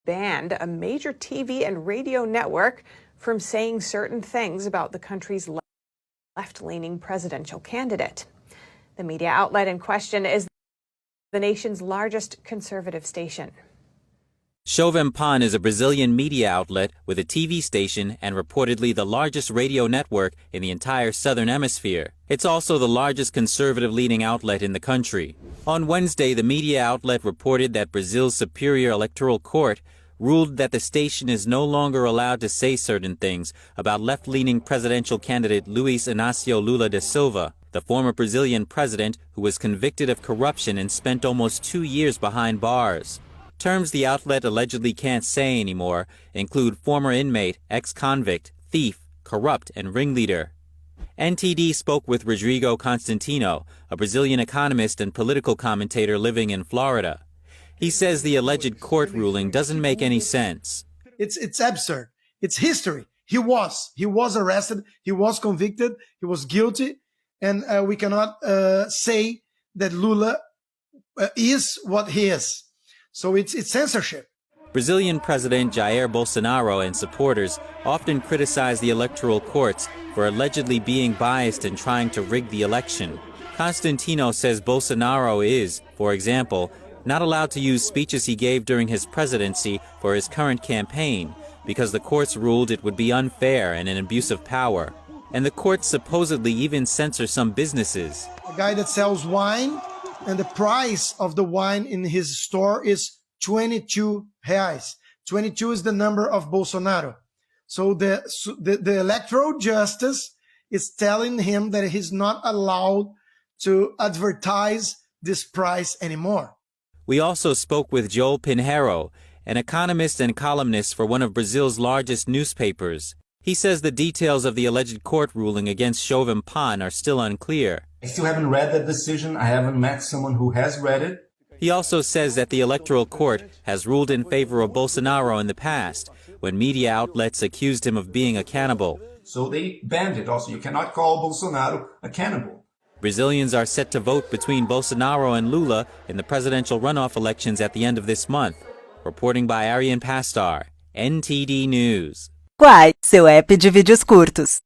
banned a major TV and radio network from saying certain things about the country's left-leaning presidential candidate. The media outlet in question is the nation's largest conservative station. Jovem Pan is a Brazilian media outlet with a TV station and reportedly the largest radio network in the entire southern hemisphere. It's also the largest conservative leading outlet in the country. On Wednesday, the media outlet reported that Brazil's Superior Electoral Court ruled that the station is no longer allowed to say certain things about left-leaning presidential candidate Luiz Inácio Lula da Silva, the former Brazilian president who was convicted of corruption and spent almost 2 years behind bars. Terms the outlet allegedly can't say anymore include former inmate, ex-convict, thief, corrupt, and ringleader. NTD spoke with Rodrigo Constantino, a Brazilian economist and political commentator living in Florida. He says the alleged court ruling doesn't make any sense. It's absurd. It's history. He was arrested. He was convicted. He was guilty. And we cannot say that Lula is what he is. So it's censorship. Brazilian President Jair Bolsonaro and supporters often criticize the electoral courts for allegedly being biased and trying to rig the election. Constantino says Bolsonaro is, for example, not allowed to use speeches he gave during his presidency for his current campaign because the courts ruled it would be unfair and an abuse of power. And the courts supposedly even censor some businesses. A guy that sells wine, and the price of the wine in his store is 22 reais. 22 is the number of Bolsonaro. So the electoral justice is telling him that he's not allowed to advertise this price anymore. We also spoke with Joel Pinheiro, an economist and columnist for one of Brazil's largest newspapers. He says the details of the alleged court ruling against Jovem Pan are still unclear. I still haven't read that decision. I haven't met someone who has read it. He also says that the electoral court has ruled in favor of Bolsonaro in the past, when media outlets accused him of being a cannibal. So they banned it also. You cannot call Bolsonaro a cannibal. Brazilians are set to vote between Bolsonaro and Lula in the presidential runoff elections at the end of this month. Reporting by Arian Pastar, NTD News. Quai, seu app de vídeos curtos.